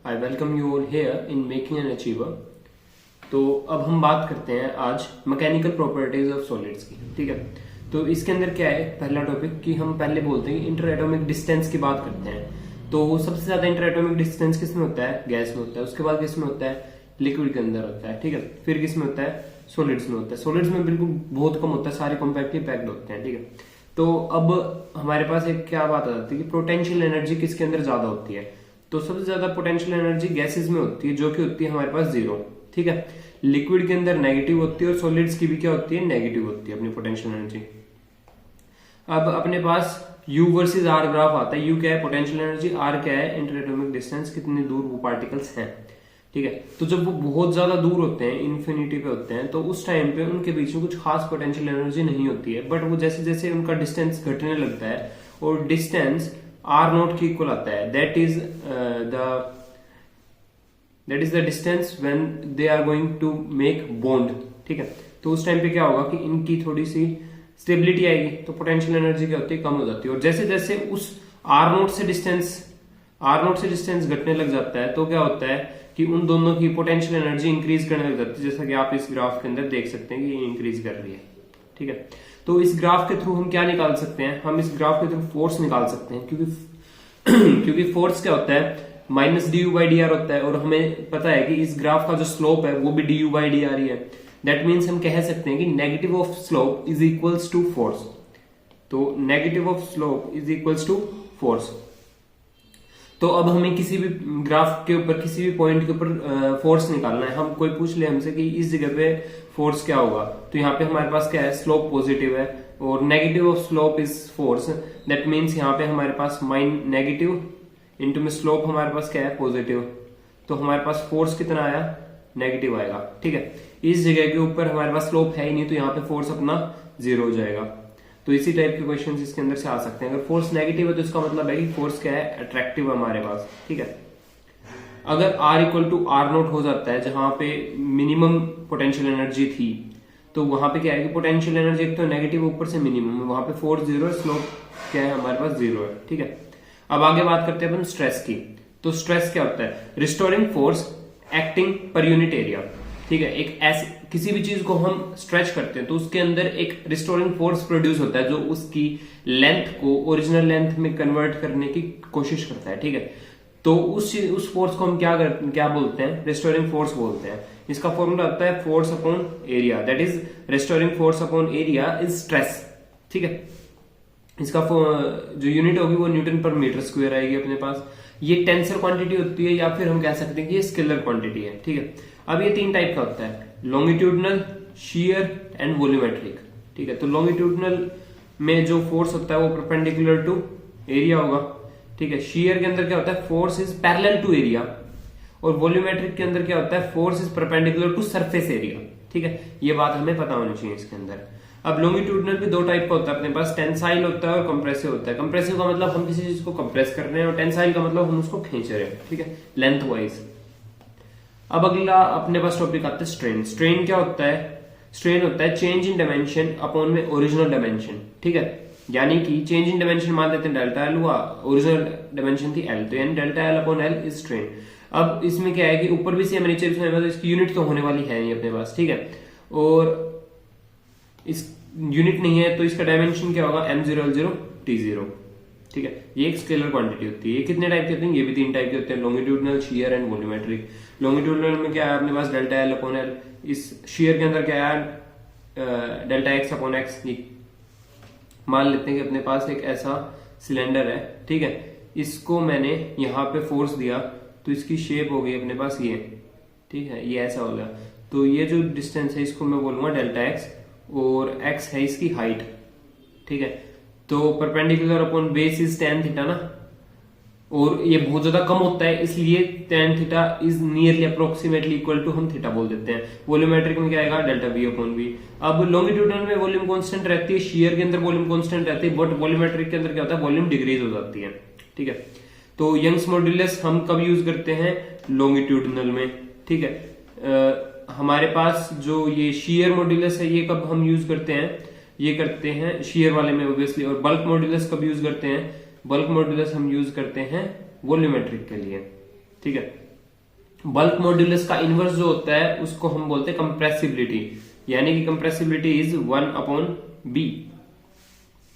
I welcome you all here in making an achiever. तो अब हम बात करते हैं आज मैकेनिकल प्रॉपर्टीज ऑफ सॉलिड्स की। ठीक है, तो इसके अंदर क्या है, पहला टॉपिक कि हम पहले बोलते हैं कि इंटर एटॉमिक डिस्टेंस की बात करते हैं। तो सबसे ज्यादा इंटर एटॉमिक डिस्टेंस किस में होता है? गैस में होता है। उसके बाद किस में होता है? लिक्विड के अंदर होता है। ठीक है, फिर किस में होता है? सॉलिड्स में होता है। सॉलिड्स में बिल्कुल बहुत कम होता है, सारे कॉम्पैक्टली पैक्ड होते हैं। ठीक है, तो अब हमारे पास एक क्या बात आ जाती है कि पोटेंशियल एनर्जी किसके अंदर ज्यादा होती है? तो सबसे ज्यादा पोटेंशियल एनर्जी गैसेस में होती है, जो कि होती है हमारे पास 0। ठीक है, लिक्विड के अंदर नेगेटिव होती है और सॉलिड्स की भी क्या होती है? नेगेटिव होती है अपनी पोटेंशियल एनर्जी। अब अपने पास U वर्सेस R ग्राफ आता है। U क्या है? Potential energy. R क्या है? इंटर एटॉमिक डिस्टेंस, कितनी दूर वो पार्टिकल्स हैं। ठीक है, तो जब वो बहुत ज्यादा दूर होते हैं, इन्फिनिटी पे होते हैं, तो उस टाइम पे उनके बीच में कुछ खास पोटेंशियल एनर्जी नहीं होती है। बट वो जैसे जैसे उनका डिस्टेंस घटने लगता है और डिस्टेंस R0 के इक्वल आता है, that is the distance when they are going to make bond. ठीक है, तो उस टाइम पे क्या होगा कि इनकी थोड़ी सी स्टेबिलिटी आएगी, तो पोटेंशियल एनर्जी क्या होती है? कम हो जाती है। और जैसे जैसे उस R0 से डिस्टेंस घटने लग जाता है, तो क्या होता है कि उन दोनों की पोटेंशियल एनर्जी इंक्रीज करने लग जाती है, जैसा कि आप इस ग्राफ के अंदर देख सकते हैं कि ये इंक्रीज कर रही है। ठीक है, तो इस ग्राफ के थ्रू हम क्या निकाल सकते हैं? हम इस ग्राफ के थ्रू फोर्स निकाल सकते हैं, क्योंकि फोर्स क्या होता है? Minus D U by D are होता है, और हमें पता है कि इस ग्राफ का जो स्लोप है वो भी D U by D R ही है। दैट मीन्स हम कह सकते हैं कि negative of slope is equals to force. तो negative of slope is equals to force. तो अब हमें किसी भी ग्राफ के ऊपर, किसी भी पॉइंट के ऊपर फोर्स निकालना है। हम कोई पूछ ले हमसे कि इस जगह पे फोर्स क्या होगा, तो यहाँ पे हमारे पास क्या है? स्लोप पॉजिटिव है और negative of slope is force. That means यहाँ पे हमारे पास माइन नेगेटिव इंटू में स्लोप हमारे पास क्या है? पॉजिटिव। तो हमारे पास फोर्स कितना आया? नेगेटिव आएगा। ठीक है, इस जगह के ऊपर हमारे पास स्लोप है ही नहीं, तो यहाँ पे फोर्स अपना 0 हो जाएगा। तो इसी टाइप के क्वेश्चंस इसके अंदर से आ सकते हैं। अगर फोर्स नेगेटिव है तो इसका मतलब है कि फोर्स क्या है? अट्रैक्टिव है हमारे पास। ठीक है, अगर R इक्वल टू R0 हो जाता है, जहां पे मिनिमम पोटेंशियल एनर्जी थी, तो वहां पे क्या है कि पोटेंशियल एनर्जी एक तो नेगेटिव ऊपर से मिनिमम है, वहां पे फोर्स 0 है, स्लोप क्या है? हमारे पास 0 है। ठीक है, अब आगे बात करते हैं अपन स्ट्रेस की। तो स्ट्रेस क्या होता है? Restoring force acting per unit area. ठीक है, एक ऐसे किसी भी चीज को हम स्ट्रेच करते हैं तो उसके अंदर एक रिस्टोरिंग फोर्स प्रोड्यूस होता है, जो उसकी लेंथ को ओरिजिनल लेंथ में कन्वर्ट करने की कोशिश करता है। ठीक है, तो उस फोर्स को हम क्या बोलते हैं? रिस्टोरिंग फोर्स बोलते हैं। इसका फॉर्मूला होता है force upon area, that is restoring force upon area is stress. ठीक है, इसका जो यूनिट होगी वो न्यूटन पर मीटर स्क्वायर आएगी अपने पास। ये टेंसर क्वांटिटी होती है, या फिर हम कह सकते हैं कि ये स्केलर क्वांटिटी है। ठीक है, अब ये 3 टाइप का होता है, लॉन्गिट्यूडनल, शियर एंड वॉल्यूमेट्रिक। ठीक है, तो लॉन्गिट्यूडनल में जो फोर्स होता है वो परपेंडिकुलर टू एरिया होगा। ठीक है, शियर के अंदर क्या होता है? Force is parallel to area. और वॉल्यूमेट्रिक के अंदर क्या होता है? Force is perpendicular to surface area. ठीक है, ये बात हमें पता होनी चाहिए इसके अंदर। अब लॉन्गिट्यूडनल भी 2 टाइप का होता है अपने पास, टेंसाइल होता है और कंप्रेसिव होता है। कंप्रेसिव का मतलब हम किसी चीज को कंप्रेस कर रहे हैं, और टेंसाइल का मतलब हम उसको खींच रहे हैं। ठीक है, लेंथ वाइज। अब अगला अपने पास टॉपिक आता है स्ट्रेन। स्ट्रेन क्या होता है? स्ट्रेन होता है चेंज इन डायमेंशन अपॉन में ओरिजिनल डायमेंशन। ठीक है, यानी कि चेंज इन डायमेंशन मान लेते हैं डेल्टा एल हुआ, ओरिजिनल डायमेंशन थी एल, तो यानी delta L upon L is strain. अब इसमें क्या है कि ऊपर भी सेम नीचे भी सेम है, तो इसकी यूनिट तो होने वाली है नहीं अपने पास। ठीक है, और इस यूनिट नहीं है तो इसका डायमेंशन क्या होगा? m0l0 t0। ठीक है, ये एक स्केलर क्वांटिटी होती है। ये कितने टाइप के होते हैं? ये भी 3 टाइप के होते हैं, longitudinal, shear and volumetric. Longitudinal में क्या है अपने पास? Delta L upon L. इस शियर के अंदर क्या है? Delta X upon X. मान लेते हैं कि अपने पास एक ऐसा सिलेंडर है। ठीक है, इसको मैंने यहाँ पे फोर्स दिया तो इसकी शेप हो गई अपने पास ये। ठीक है, ये ऐसा हो गया। तो ये जो डिस्टेंस है इसको मैं बोलूंगा डेल्टा एक्स, और x है इसकी हाइट। ठीक है, तो perpendicular upon base is tan theta ना, और ये बहुत ज्यादा कम होता है, इसलिए tan theta is nearly approximately equal to हम थीटा बोल देते हैं। वॉल्यूमेट्रिक में क्या आएगा? Delta v upon v। अब लॉन्गिट्यूडनल में वॉल्यूम कांस्टेंट रहती है, शियर के अंदर वॉल्यूम कांस्टेंट रहती है, बट वॉल्यूमेट्रिक के अंदर क्या होता है? वॉल्यूम डिक्रीज हो जाती है। ठीक है, तो यंग्स मॉड्यूलस हम कब यूज करते हैं? लॉन्गिट्यूडनल में। ठीक है, हमारे पास जो ये शियर मॉड्यूलस है ये कब हम यूज करते हैं? ये करते हैं शियर वाले में ऑब्वियसली। और बल्क मॉड्यूलस कब यूज करते हैं? बल्क मॉड्यूलस हम यूज करते हैं वॉल्यूमेट्रिक के लिए। ठीक है, बल्क मॉड्यूलस का इनवर्स जो होता है उसको हम बोलते हैं कंप्रेसिबिलिटी, यानी कि कंप्रेसिबिलिटी इज 1/b।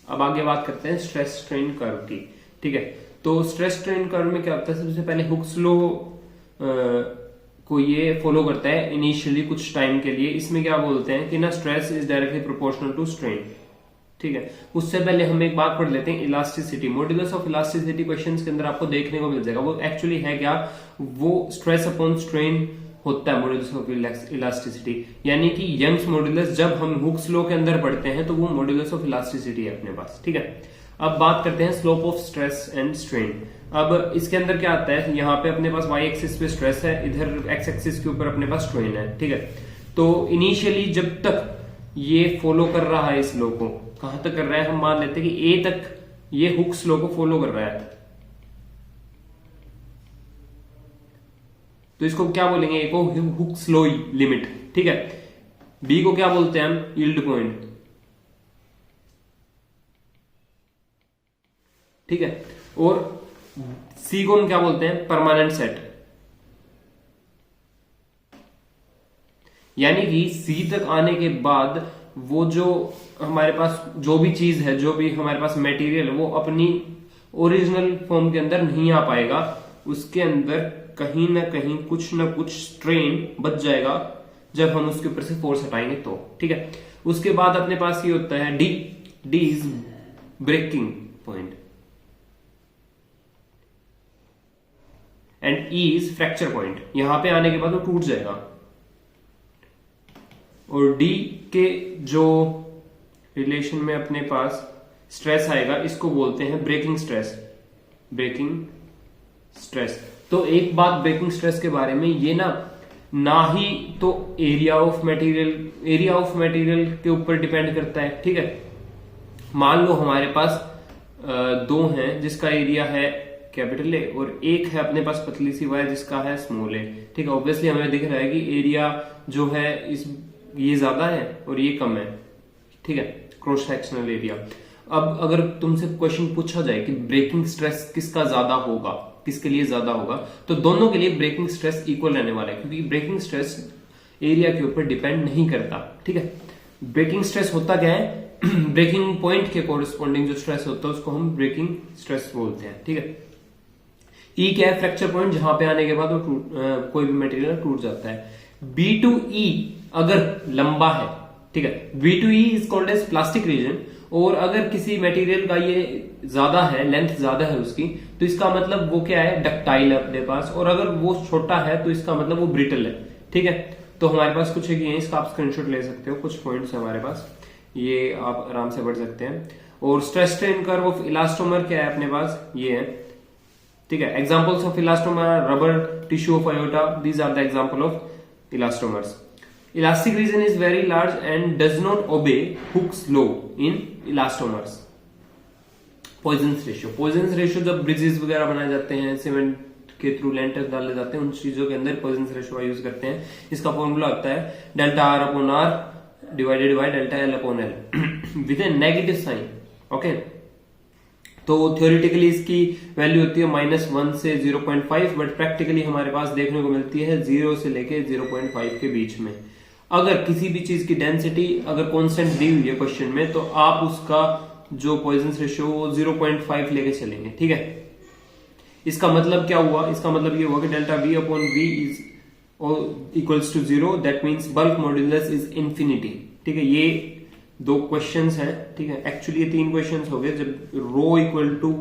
अब आगे बात करते हैं स्ट्रेस स्ट्रेन कर्व की। ठीक है, तो स्ट्रेस स्ट्रेन कर्व में क्या होता है, सबसे पहले हुक्स लॉ को ये फॉलो करता है इनिशियली कुछ टाइम के लिए। इसमें क्या बोलते हैं कि ना stress is directly proportional to strain. ठीक है, उससे पहले हम एक बात पढ़ लेते हैं elasticity. Modulus of elasticity questions के अंदर आपको देखने को मिल जाएगा। वो एक्चुअली है क्या, वो स्ट्रेस अपॉन स्ट्रेन होता है मॉड्यूलस ऑफ इलास्टिसिटी, यानी कि यंग्स मॉड्यूलस जब हम हुक्स लॉ के अंदर पढ़ते हैं तो वो मॉड्यूलस ऑफ इलास्टिसिटी है अपने पास। ठीक है, अब बात करते हैं slope of stress and strain. अब इसके अंदर क्या आता है, यहाँ पे अपने पास वाई एक्सिस पे स्ट्रेस है, इधर एक्स एक्सिस के ऊपर अपने पास स्ट्रेन है। ठीक है, तो इनिशियली जब तक ये फॉलो कर रहा है इस लॉ को, कहां तक कर रहा है, हम मान लेते हैं कि ए तक ये हुक्स लॉ को फॉलो कर रहा है, तो इसको क्या बोलेंगे, ए को हुक्स लॉ लिमिट। ठीक है, बी को क्या बोलते हैं हम, यील्ड पॉइंट। ठीक है, और सी को हम क्या बोलते हैं, परमानेंट सेट। यानी कि सी तक आने के बाद वो जो हमारे पास जो भी चीज है, जो भी हमारे पास मटेरियल है, वो अपनी ओरिजिनल फॉर्म के अंदर नहीं आ पाएगा। उसके अंदर कहीं ना कहीं कुछ ना कुछ स्ट्रेन बच जाएगा जब हम उसके ऊपर से फोर्स हटाएंगे तो। ठीक है, उसके बाद अपने पास ये होता है D. D is breaking point and E is fracture point. यहां पे आने के बाद वो टूट जाएगा। और डी के जो रिलेशन में अपने पास स्ट्रेस आएगा, इसको बोलते हैं ब्रेकिंग स्ट्रेस। Breaking stress. तो एक बात ब्रेकिंग स्ट्रेस के बारे में, ये ना ही तो एरिया ऑफ मटेरियल के ऊपर डिपेंड करता है। ठीक है, मान लो हमारे पास दो हैं जिसका एरिया है कैपिटल ए, और एक है अपने पास पतली सी वायर जिसका है स्मॉल ए। ठीक है, ऑब्वियसली हमें दिख रहा है कि एरिया जो है ये ज्यादा है और ये कम है। ठीक है, क्रॉस सेक्शनल एरिया। अब अगर तुमसे क्वेश्चन पूछा जाए कि ब्रेकिंग स्ट्रेस किसका ज्यादा होगा, किसके लिए ज्यादा होगा, तो दोनों के लिए ब्रेकिंग स्ट्रेस इक्वल रहने वाला है, क्योंकि ब्रेकिंग स्ट्रेस एरिया के ऊपर डिपेंड नहीं करता। ठीक है, ब्रेकिंग स्ट्रेस होता क्या है, ब्रेकिंग पॉइंट के कोरिस्पॉन्डिंग जो स्ट्रेस होता है उसको हम ब्रेकिंग स्ट्रेस बोलते हैं। ठीक है, ई क्या है, फ्रैक्चर पॉइंट, जहां पे आने के बाद वो कोई भी मटेरियल टूट जाता है। बी टू ई अगर लंबा है, ठीक है, B to E is called as plastic region. और अगर किसी मटेरियल का ये ज्यादा है, लेंथ ज्यादा है उसकी, तो इसका मतलब वो क्या है, डक्टाइल है अपने पास। और अगर वो छोटा है तो इसका मतलब वो ब्रिटल है। ठीक है, तो हमारे पास कुछ है, इसका आप स्क्रीनशॉट ले सकते हो, कुछ पॉइंट्स है हमारे पास, ये आप आराम से पढ़ सकते हैं। और stress strain curve of elastomer क्या है अपने पास, ये है। ठीक है, examples of elastomer, rubber tissue of aorta, these are the example of elastomers. Elastic region is very large and does not obey Hooke's law in elastomers. Poisson's ratio. Poisson's ratio जब bridges वगैरह बनाए जाते हैं, cement के through लेंटर्स डाले जाते हैं, उन चीजों के अंदर Poisson's ratio का यूज करते हैं। इसका फॉर्मूला होता है delta R upon R divided by delta L upon L with a negative sign. Okay, तो थ्योरेटिकली इसकी वैल्यू होती है -1 से 0.5, बट प्रैक्टिकली हमारे पास देखने को मिलती है 0 से लेके 0.5 के बीच में। अगर किसी भी चीज की डेंसिटी अगर कांस्टेंट दी हुई है क्वेश्चन में, तो आप उसका जो पॉइजन्स रेशियो 0.5 लेके चलेंगे। ठीक है, इसका मतलब क्या हुआ, इसका मतलब ये हुआ कि delta V upon V is equals to 0, that means bulk modulus is infinity. ठीक है, ये दो क्वेश्चंस हैं। ठीक है, एक्चुअली ये 3 क्वेश्चंस हो गए। जब rho equal to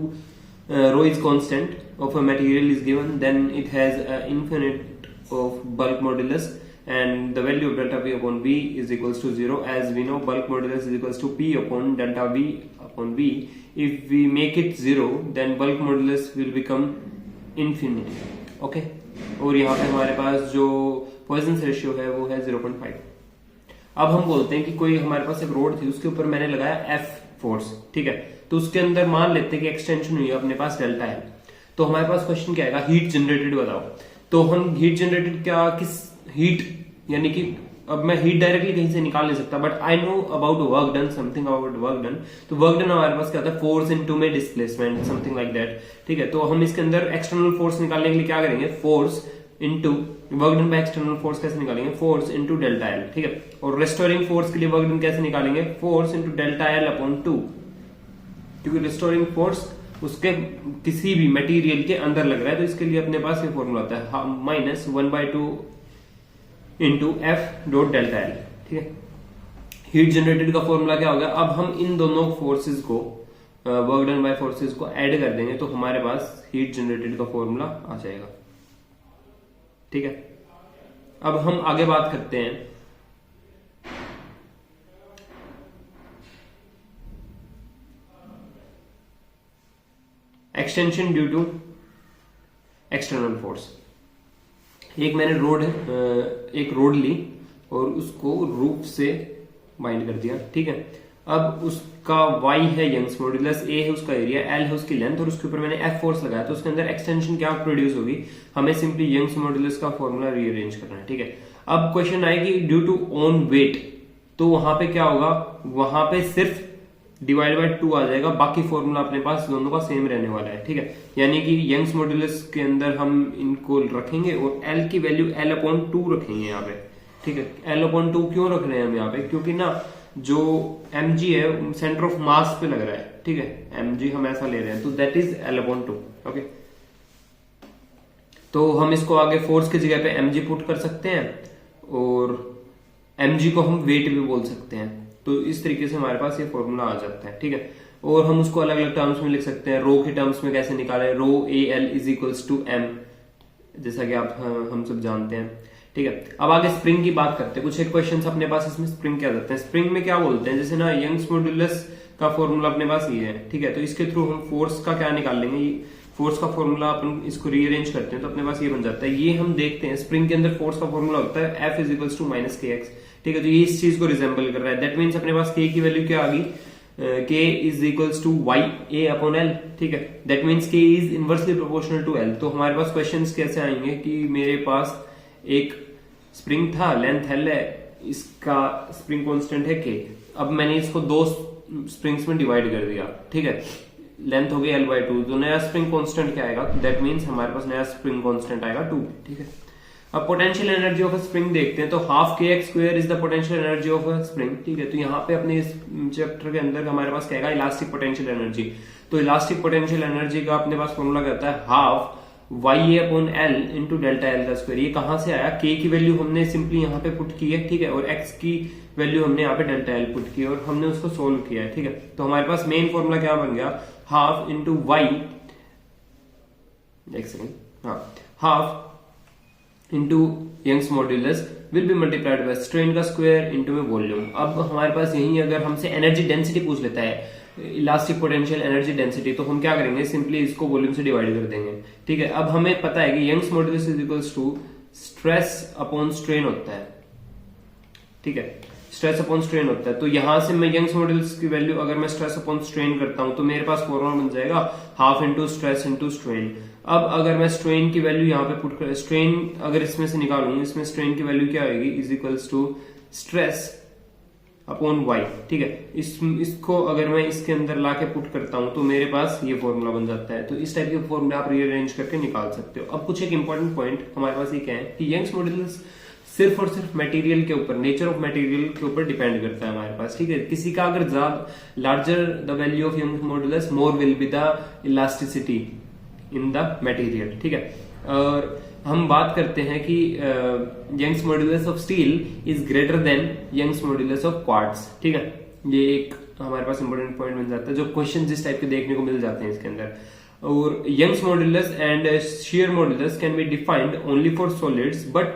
rho is constant of a material is given, then it has infinite of bulk modulus and the value of delta V upon V is equals to 0. As we know, bulk modulus is equals to P upon delta V upon V. If we make it 0, then bulk modulus will become infinity. Okay? और यहाँ पे हमारे पास जो Poisson's ratio है वो है 0.5. अब हम बोलते हैं कि कोई हमारे पास एक रोड थी, उसके ऊपर मैंने लगाया F फोर्स। ठीक है, तो उसके अंदर मान लेते हैं कि एक्सटेंशन हुई है अपने पास डेल्टा है। तो हमारे पास क्वेश्चन क्या आएगा, हीट जनरेटेड बताओ। तो हम हीट जनरेटेड क्या, किस हीट, यानी कि अब मैं हीट डायरेक्टली कहीं से निकाल नहीं सकता, but I know about work done, something about work done. तो वर्क डन हमारे पास क्या होता है, फोर्स इनटू में डिस्प्लेसमेंट, समथिंग लाइक दैट। ठीक है, तो हम इसके अंदर एक्सटर्नल फोर्स निकालने के लिए क्या करेंगे, force into work done by external force कैसे निकालेंगे, फोर्स इंटू डेल्टा एल, ठीक है। और रेस्टोरिंग फोर्स के लिए वर्क डन कैसे निकालेंगे, force into delta L upon 2, क्योंकि रेस्टोरिंग फोर्स उसके किसी भी मटेरियल के अंदर लग रहा है, तो इसके लिए अपने पास ये फॉर्मूला होता है minus 1/2 into F dot delta L, ठीक है। हीट जनरेटेड का फॉर्मूला क्या होगा, अब हम इन दोनों फोर्सेस को वर्क डन बाय फोर्सेस को ऐड कर देंगे तो हमारे पास हीट जनरेटेड का फॉर्मूला आ जाएगा, ठीक है। अब हम आगे बात करते हैं extension due to external force. एक मैंने एक रोड ली और उसको रूफ से बाइंड कर दिया, ठीक है। अब उसका y है यंग्स मॉड्यूलस, a है उसका एरिया, l है उसकी लेंथ, और उसके ऊपर मैंने F फोर्स लगाया, तो उसके अंदर एक्सटेंशन क्या प्रोड्यूस होगी, हमें सिंपली यंग्स मॉड्यूलस का फॉर्मूला रीअरेंज करना है, ठीक है। अब क्वेश्चन आएगी ड्यू टू ऑन वेट, तो वहां पे क्या होगा, वहां पे सिर्फ डिवाइड बाय 2 आ जाएगा, बाकी फॉर्मूला अपने पास दोनों का सेम रहने वाला है, ठीक है। यानी कि यंग्स मॉड्यूलस के अंदर हम इनको रखेंगे और l की वैल्यू l/2 रखेंगे यहाँ पे, ठीक है। l/2 क्यों रख रहे हैं हम यहाँ पे, क्योंकि ना जो mg है सेंटर ऑफ मास पे लग रहा है, ठीक है। mg हम ऐसा ले रहे हैं, तो दैट इज l/2, ओके। तो हम इसको आगे फोर्स की जगह पे mg पुट कर सकते हैं, और mg को हम वेट भी बोल सकते हैं, तो इस तरीके से हमारे पास ये फॉर्मूला आ जाता है, ठीक है। और हम उसको अलग अलग टर्म्स में लिख सकते हैं, रो के टर्म्स में कैसे निकालें, rho AL is equals to m, जैसा कि आप हम सब जानते हैं, ठीक है। अब आगे स्प्रिंग की बात करते हैं, कुछ एक क्वेश्चंस अपने पास इसमें स्प्रिंग क्या जाते हैं, स्प्रिंग में क्या बोलते हैं, जैसे ना यंग्स मॉड्यूलस का फॉर्मूला अपने पास ये है, ठीक है। तो इसके थ्रू हम फोर्स का क्या निकाल लेंगे, फोर्स का फॉर्मूला अपन इसको रीअरेंज करते हैं तो अपने पास ये बन जाता है। ये हम देखते हैं स्प्रिंग के अंदर फोर्स का फॉर्मूला होता है F is equals to minus kx, ठीक है। तो ये इस चीज को रिजेंबल कर रहा है, दैट मीन्स अपने पास k की वैल्यू क्या आ गई, k is equals to y a upon l, ठीक है। That means k is inversely proportional to l। तो हमारे पास क्वेश्चंस कैसे आएंगे कि मेरे पास एक स्प्रिंग था, लेंथ l है, इसका स्प्रिंग कांस्टेंट है k, अब मैंने इसको दो स्प्रिंग्स में डिवाइड कर दिया, ठीक है। लेंथ हो गई l/2, तो नया स्प्रिंग कांस्टेंट क्या आएगा, दैट मीन्स हमारे पास नया स्प्रिंग कांस्टेंट आएगा 2, ठीक है। अब potential energy of a spring देखते हैं, तो half kx² is the potential energy of a spring, ठीक है। तो यहाँ पे अपने इस चैप्टर के अंदर हमारे पास क्या आएगा, इलास्टिक पोटेंशियल एनर्जी। तो इलास्टिक पोटेंशियल एनर्जी का अपने पास फॉर्मूला क्या होता है, half YA upon L into delta L का स्क्वायर। ये कहां से आया, k की वैल्यू हमने सिंपली यहाँ पे पुट की है, ठीक है, और x की वैल्यू हमने यहाँ पे डेल्टा एल पुट की है और हमने उसको सोल्व किया है, ठीक है। तो हमारे पास मेन फॉर्मूला क्या बन गया, हाफ इंटू y, एक सेकेंड, हाँ, half into Young's modulus will be multiplied by strain का स्क्वायर इंटू में वॉल्यूम। अब हमारे पास यही अगर हमसे एनर्जी डेंसिटी पूछ लेता है, इलास्टिक पोटेंशियल एनर्जी डेंसिटी, तो हम क्या करेंगे, सिंपली इसको वॉल्यूम से डिवाइड कर देंगे, ठीक है। अब हमें पता है कि Young's modulus is equals to stress upon strain होता है, ठीक है, स्ट्रेस अपॉन स्ट्रेन होता है। तो यहां से मैं यंग्स मॉड्यूलस की वैल्यू अगर मैं स्ट्रेस अपॉन स्ट्रेन करता हूं तो मेरे पास फॉर्मूला बन जाएगा half into stress into strain. अब अगर मैं स्ट्रेन की वैल्यू यहाँ पे पुट कर, स्ट्रेन अगर इसमें से निकालूंगी, इसमें स्ट्रेन की वैल्यू क्या आएगी, is equals to stress upon y, ठीक है। इसको अगर मैं इसके अंदर लाके पुट करता हूं तो मेरे पास ये फॉर्मूला बन जाता है। तो इस टाइप के फॉर्मूला आप रीअरेंज करके निकाल सकते हो। अब कुछ एक इंपॉर्टेंट पॉइंट हमारे पास ये क्या है कि यंग्स मॉड्यूलस सिर्फ और सिर्फ मटेरियल के ऊपर, नेचर ऑफ मटेरियल के ऊपर डिपेंड करता है हमारे पास, ठीक है। किसी का अगर larger the value of Young's modulus more will be the elasticity in the material, ठीक है। और हम बात करते हैं कि Young's modulus of steel is greater than Young's modulus of quartz, ठीक है। ये एक हमारे पास इंपॉर्टेंट पॉइंट बन जाता है, जो क्वेश्चन जिस टाइप के देखने को मिल जाते हैं इसके अंदर। और Young's modulus and shear modulus can be defined only for solids, but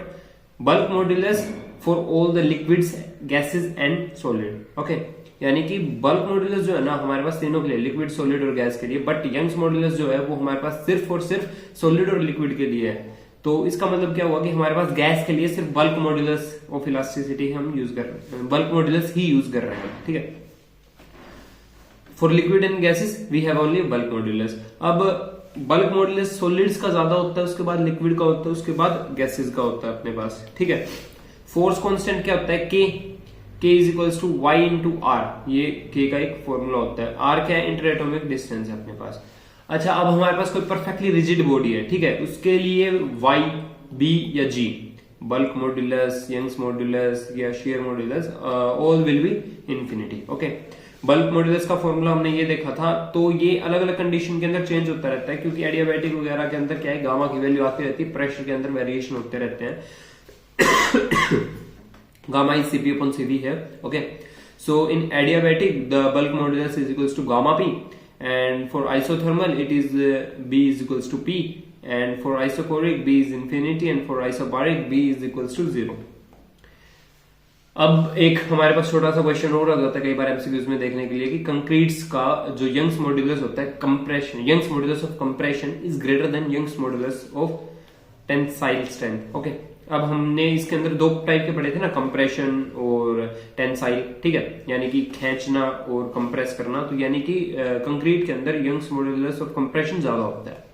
bulk modulus for all the liquids, gases and solid, okay. यानी कि बल्क मॉड्यूलस जो है ना हमारे पास तीनों के लिए, लिक्विड, सॉलिड और गैस के लिए, बट यंग्स मॉड्यूलस जो है वो हमारे पास सिर्फ और सिर्फ सॉलिड और लिक्विड के लिए है। तो इसका मतलब क्या हुआ कि हमारे पास गैस के लिए सिर्फ बल्क मॉड्यूलस ऑफ इलास्टिसिटी हम यूज कर रहे हैं, बल्क मॉड्यूलस ही यूज कर रहे हैं, ठीक है। For liquid and gases we have only bulk modulus. अब बल्क मॉड्यूलस सॉलिड्स का ज्यादा होता है, उसके बाद लिक्विड का होता है, उसके बाद गैसेस का होता है अपने पास, ठीक है। फोर्स कांस्टेंट क्या होता है, k is equals to y into R, ये k का एक फॉर्मूला होता है। r क्या है, इंटरएटॉमिक डिस्टेंस है अपने पास। अच्छा, अब हमारे पास कोई परफेक्टली रिजिड बॉडी है, ठीक है, उसके लिए y बी या जी, बल्क मॉड्यूलस, यंग्स मॉड्यूलस या share modulus, all will be infinity. Okay, bulk modulus का फॉर्मूला हमने ये देखा था, तो ये अलग अलग कंडीशन के अंदर चेंज होता रहता है, क्योंकि एडियाबैटिक वगैरह के अंदर क्या है, गामा की वैल्यू आती रहती है, प्रेशर के अंदर वेरिएशन होते रहते हैं। Gamma is CP upon CV है। Okay, so in adiabatic the bulk modulus is equals to gamma P, and for isothermal it is B is equals to P, and for isochoric B is infinity, and for isobaric B is equals to 0। अब एक हमारे पास छोटा सा question और आ जाता है कई बार MCQs में देखने के लिए कि कंक्रीट्स का जो यंग्स मॉड्यूलस होता है compression, Young's modulus of compression is greater than Young's modulus of tensile strength. Okay, अब हमने इसके अंदर दो टाइप के पढ़े थे ना, कंप्रेशन और टेंसाइल, ठीक है, यानी कि खींचना और कंप्रेस करना। तो यानी कि कंक्रीट के अंदर यंग्स मॉड्यूलस ऑफ कंप्रेशन ज्यादा होता है।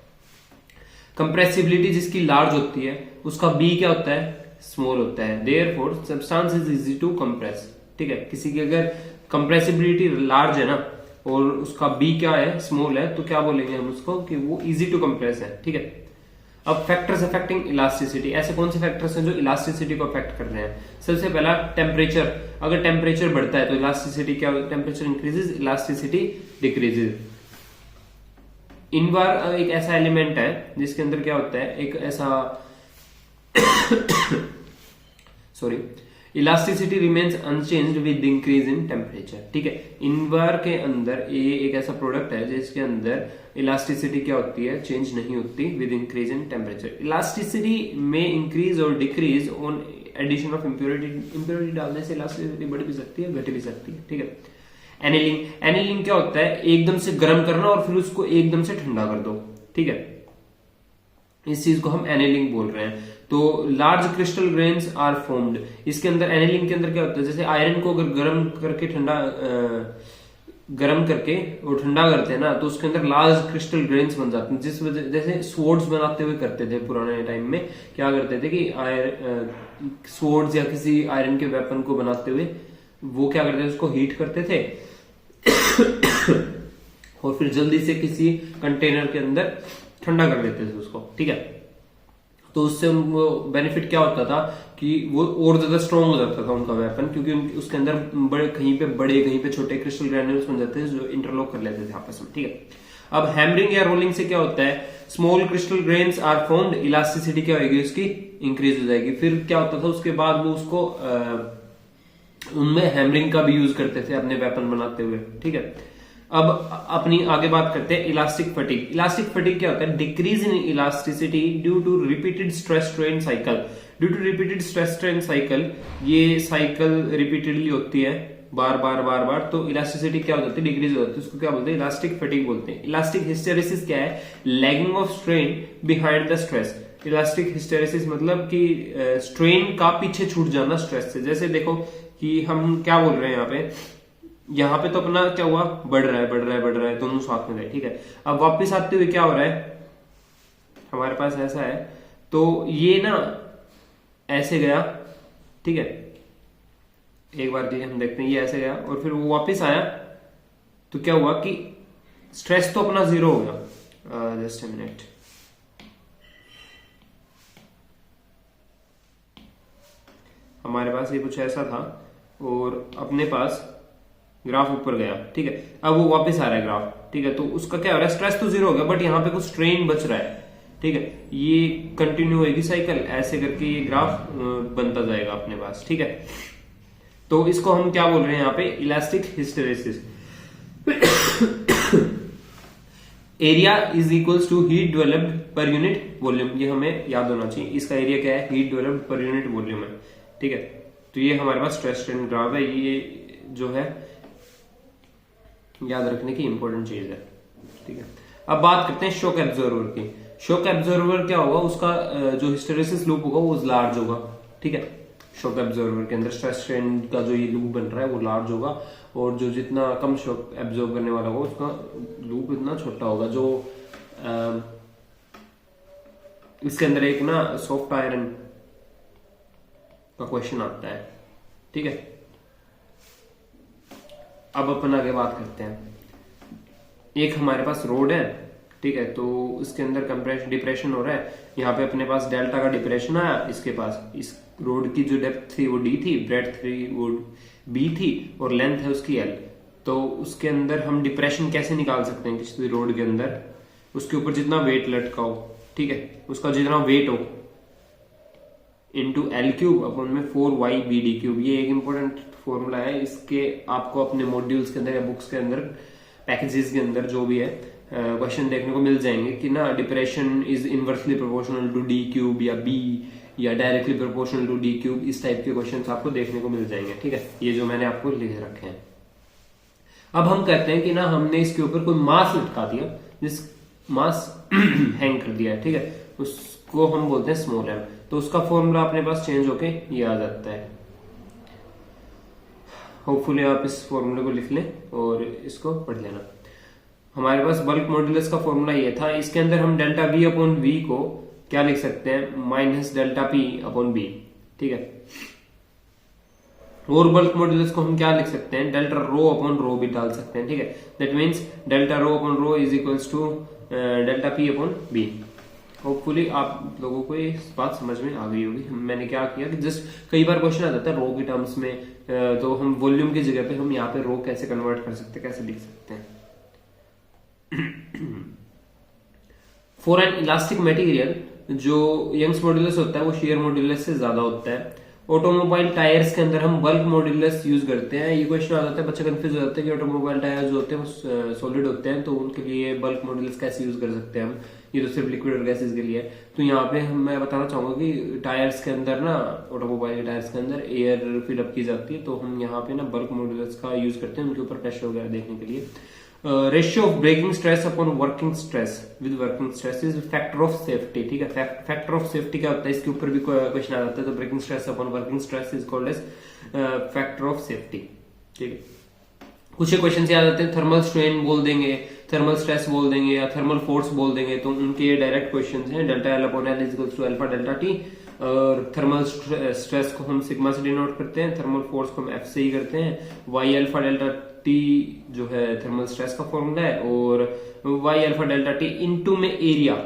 कंप्रेसिबिलिटी जिसकी लार्ज होती है उसका बी क्या होता है, स्मॉल होता है। Therefore substance is easy to compress, ठीक है, किसी की अगर कंप्रेसिबिलिटी लार्ज है ना और उसका बी क्या है, स्मॉल है, तो क्या बोलेंगे हम उसको कि वो इजी टू कंप्रेस है, ठीक है। अब फैक्टर्स अफेक्टिंग इलास्टिसिटी, ऐसे कौन से फैक्टर्स हैं जो इलास्टिसिटी को अफेक्ट कर रहे हैं? सबसे पहला टेम्परेचर, अगर टेम्परेचर बढ़ता है तो इलास्टिसिटी क्या, टेम्परेचर इंक्रीजेस, इलास्टिसिटी डिक्रीजेस। इनबार एक ऐसा एलिमेंट है जिसके अंदर क्या होता है, एक ऐसा sorry, elasticity remains unchanged with increase in temperature, ठीक है। इनबार के अंदर ये एक ऐसा प्रोडक्ट है जिसके अंदर इलास्टिसिटी क्या होती है, चेंज नहीं होती with increase in temperature. Elasticity में इंक्रीज और decrease on addition of impurity, impurity डालने से इलास्टिसिटी बढ़ भी सकती है, घट भी सकती है, ठीक है। एनीलिंग, एनीलिंग क्या होता है, एकदम से गर्म करना और फिर उसको एकदम से ठंडा कर दो, ठीक है, इस चीज को हम एनीलिंग बोल रहे हैं। तो large crystal grains are formed, इसके अंदर एनीलिंग के अंदर क्या होता है, जैसे आयरन को अगर गर्म करके गर्म करके और ठंडा करते हैं ना, तो उसके अंदर लार्ज क्रिस्टल ग्रेन्स बन जाते हैं, जिस वजह जैसे स्वॉर्ड्स बनाते हुए करते थे पुराने टाइम में, क्या करते थे कि स्वॉर्ड्स या किसी आयरन के वेपन को बनाते हुए वो क्या करते थे, उसको हीट करते थे और फिर जल्दी से किसी कंटेनर के अंदर ठंडा कर लेते थे उसको, ठीक है। तो उससे उनको बेनिफिट क्या होता था कि वो और ज्यादा स्ट्रॉन्ग हो जाता था उनका वेपन, क्योंकि उसके अंदर कहीं पे बड़े कहीं पे छोटे क्रिस्टल ग्रैन्यूल्स बन जाते थे जो इंटरलॉक कर लेते थे आपस में, ठीक है। अब हैमरिंग या रोलिंग से क्या होता है, small crystal grains are formed, elasticity क्या होगी उसकी, इंक्रीज हो जाएगी। फिर क्या होता था उसके बाद वो उसको उनमें हैमरिंग का भी यूज करते थे अपने वेपन बनाते हुए, ठीक है। अब अपनी आगे बात करते हैं इलास्टिक फटीग। इलास्टिक फटीग क्या होता है, decrease in elasticity due to repeated stress strain cycle. Due to repeated stress strain cycle, ये साइकिल रिपीटेडली होती है बार बार बार बार, तो इलास्टिसिटी क्या हो जाती है, डिक्रीज हो जाती है, उसको क्या बोलते हैं, इलास्टिक फटीग बोलते हैं। इलास्टिक हिस्टेरेसिस क्या है, lagging of strain behind the stress. Elastic hysteresis मतलब कि स्ट्रेन का पीछे छूट जाना स्ट्रेस से। जैसे देखो कि हम क्या बोल रहे हैं यहाँ पे तो अपना क्या हुआ, बढ़ रहा है बढ़ रहा है बढ़ रहा है, दोनों साथ में गए, ठीक है। अब वापस आते हुए क्या हो रहा है, हमारे पास ऐसा है, तो ये ना ऐसे गया, ठीक है, एक बार के हम देखते हैं, ये ऐसे गया और फिर वो वापस आया, तो क्या हुआ कि स्ट्रेस तो अपना जीरो हो गया। जस्ट अ मिनट, हमारे पास ये कुछ ऐसा था और अपने पास ग्राफ ऊपर गया, ठीक है, अब वो वापस आ रहा है ग्राफ, ठीक है, तो उसका क्या हो रहा है, स्ट्रेस तो जीरो हो गया बट यहाँ पे कुछ स्ट्रेन बच रहा है, ठीक है। ये कंटिन्यू होगी साइकिल, ऐसे करके ये ग्राफ बनता जाएगा अपने पास, ठीक है। तो इसको हम क्या बोल रहे हैं यहाँ पे, elastic hysteresis. Area is equals to heat developed per unit volume, ये हमें याद होना चाहिए, इसका एरिया क्या है, heat developed per unit volume है, ठीक है। तो ये हमारे पास स्ट्रेस स्ट्रेन ग्राफ है, ये जो है याद रखने की इंपॉर्टेंट चीज है, ठीक है। अब बात करते हैं शॉक एब्जॉर्वर की। शॉक एब्जॉर्वर क्या होगा, उसका जो हिस्टेरेसिस लूप होगा वो लार्ज होगा, ठीक है। शॉक एब्जॉर्वर के अंदर स्ट्रेस स्ट्रेन का जो ये लूप बन रहा है वो लार्ज होगा, और जो जितना कम शॉक एब्जॉर्ब करने वाला होगा उसका लूप इतना छोटा होगा। जो इसके अंदर एक ना सॉफ्ट आयरन का क्वेश्चन आता है, ठीक है। अब अपन आगे बात करते हैं, एक हमारे पास रोड है ठीक है। तो इसके अंदर कंप्रेशन डिप्रेशन हो रहा है, यहाँ पे अपने पास डेल्टा का डिप्रेशन आया, इसके पास इस रोड की जो डेप्थ थी वो डी थी, ब्रेड्थ थी वो बी थी और लेंथ है उसकी एल। तो उसके अंदर हम डिप्रेशन कैसे निकाल सकते हैं किसी रोड के अंदर, उसके ऊपर जितना वेट लटका हो, ठीक है, उसका जितना वेट हो इंटू एल क्यूब अपन में 4y/bd³। ये एक इंपॉर्टेंट फॉर्मूला है, इसके आपको अपने मॉड्यूल्स के अंदर या बुक्स के अंदर पैकेजेस के अंदर जो भी है क्वेश्चन देखने को मिल जाएंगे कि ना depression is inversely proportional to d³ या b या डायरेक्टली प्रोपोर्शनल टू d³, इस टाइप के क्वेश्चन आपको देखने को मिल जाएंगे, ठीक है। ये जो मैंने आपको लिख रखे हैं। अब हम कहते हैं कि ना हमने इसके ऊपर कोई मास लटका दिया, जिस मास हैंग कर दिया है, ठीक है, उसको हम बोलते हैं स्मॉल एम। तो उसका फॉर्मूला अपने पास चेंज होके ये आ जाता है। होपफुली आप इस फॉर्मूले को लिख लें और इसको पढ़ लेना। हमारे पास बल्क मॉड्यूलस का फॉर्मूला ये था, इसके अंदर हम डेल्टा V अपॉन V को क्या लिख सकते हैं, minus delta P upon B, ठीक है। और बल्क मॉड्यूलस को हम क्या लिख सकते हैं, डेल्टा रो अपॉन रो भी डाल सकते हैं, ठीक है। That means delta rho upon rho is equals to delta P upon B। Hopefully आप लोगों को ये बात समझ में आ गई होगी। मैंने क्या किया कि जस्ट कई बार क्वेश्चन आ जाता है रो की टर्म्स में, तो हम वॉल्यूम की जगह पे हम यहाँ पे रो कैसे कन्वर्ट कर सकते हैं, कैसे लिख सकते हैं। फॉर एन इलास्टिक मटेरियल, जो यंग्स मॉड्यूलस होता है वो शेयर मॉड्यूलस से ज्यादा होता है। ऑटोमोबाइल टायर्स के अंदर हम बल्क मॉड्यूलस यूज करते हैं। ये क्वेश्चन आ जाता है, बच्चे कंफ्यूज हो जाते हैं कि ऑटोमोबाइल टायर्स जो होते हैं वो सॉलिड होते हैं, तो उनके लिए बल्क मॉड्यूलस कैसे यूज कर सकते हैं हम, ये तो सिर्फ लिक्विड और गैसेस के लिए है। तो यहाँ पे मैं बताना चाहूंगा कि टायर्स के अंदर ना, ऑटोमोबाइल के टायर्स के अंदर एयर फिलअप की जाती है, तो हम यहाँ पे ना बल्क मॉड्यूलस का यूज करते हैं उनके ऊपर प्रेशर वगैरह देखने के लिए। Ratio of breaking stress upon working stress with working stress is factor of safety, ठीक है। फैक्टर ऑफ सेफ्टी क्या होता है, इसके ऊपर भी क्वेश्चन आ जाता है। तो breaking stress upon working stress is called as factor of safety, ठीक है। कुछ क्वेश्चन याद आते हैं, थर्मल स्ट्रेन बोल देंगे, थर्मल स्ट्रेस बोल देंगे या थर्मल फोर्स बोल देंगे, तो उनके डायरेक्ट क्वेश्चन हैं। Delta L upon L is equals to alpha delta T, और थर्मल स्ट्रेस को हम सिग्मा से डिनोट करते हैं, थर्मल फोर्स को हम एफ से ही करते हैं। वाई अल्फा डेल्टा टी जो है थर्मल स्ट्रेस का फॉर्मूला है, और Y alpha delta T into में एरिया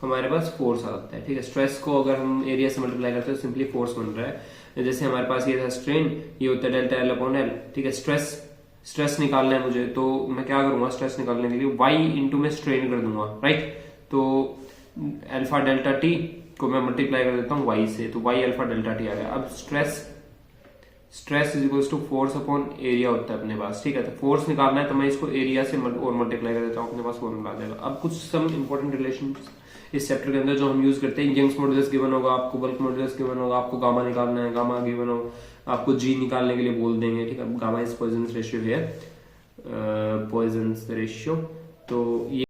हमारे पास फोर्स आ जाता है, ठीक है। स्ट्रेस को अगर हम एरिया से मल्टीप्लाई करते हैं तो सिंपली फोर्स बन रहा है। जैसे हमारे पास ये था स्ट्रेन, ये होता है डेल्टा एल अपॉन एल, ठीक है। स्ट्रेस निकालना है मुझे, तो मैं क्या करूंगा, स्ट्रेस निकालने के लिए वाई इंटू में स्ट्रेन कर दूंगा, राइट। तो अल्फा डेल्टा टी को मैं मल्टीप्लाई कर देता हूँ वाई से, तो वाई अल्फा डेल्टा टी आ गया। अब stress is equals to force upon area होता है अपने पास, ठीक है। तो फोर्स निकालना है तो मैं इसको एरिया से और मल्टीप्लाई कर देता हूँ, अपने पास फॉर्मूला आ जाएगा। अब कुछ सम इंपॉर्टेंट रिलेशन इस चैप्टर के अंदर जो हम यूज करते हैं, यंग्स मॉड्यूलस गिवन होगा आपको, बल्क मॉड्यूलस गिवन होगा आपको, गामा निकालना है, गामा गिवन होगा आपको, जी निकालने के लिए बोल देंगे, ठीक है। गामा इज पॉइजन रेशियो है, पॉइजन रेशियो। तो ये